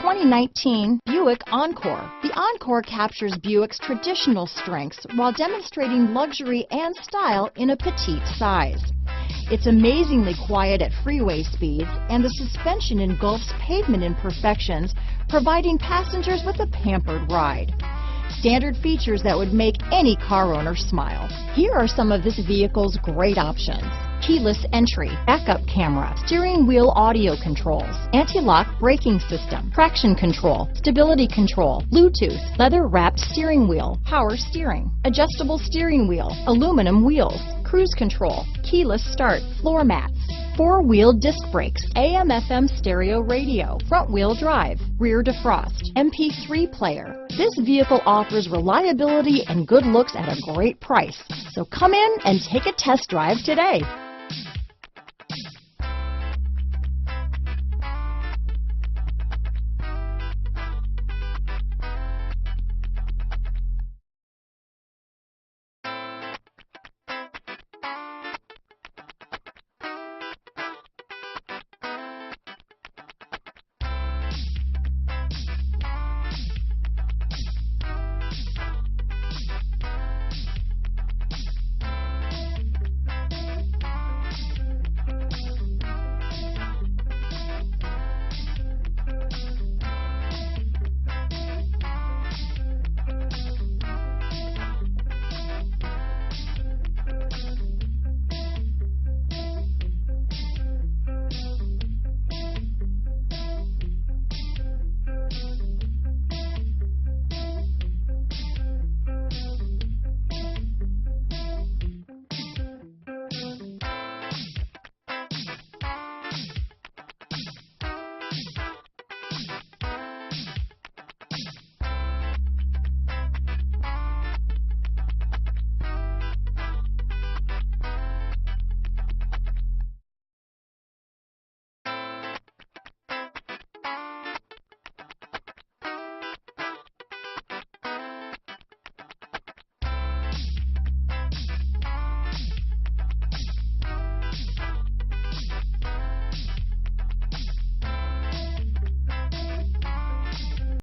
2019 Buick Encore. The Encore captures Buick's traditional strengths while demonstrating luxury and style in a petite size. It's amazingly quiet at freeway speeds, and the suspension engulfs pavement imperfections, providing passengers with a pampered ride. Standard features that would make any car owner smile. Here are some of this vehicle's great options: keyless entry, backup camera, steering wheel audio controls, anti-lock braking system, traction control, stability control, Bluetooth, leather-wrapped steering wheel, power steering, adjustable steering wheel, aluminum wheels, cruise control, keyless start, floor mats, four-wheel disc brakes, AM/FM stereo radio, front-wheel drive, rear defrost, MP3 player. This vehicle offers reliability and good looks at a great price. So come in and take a test drive today.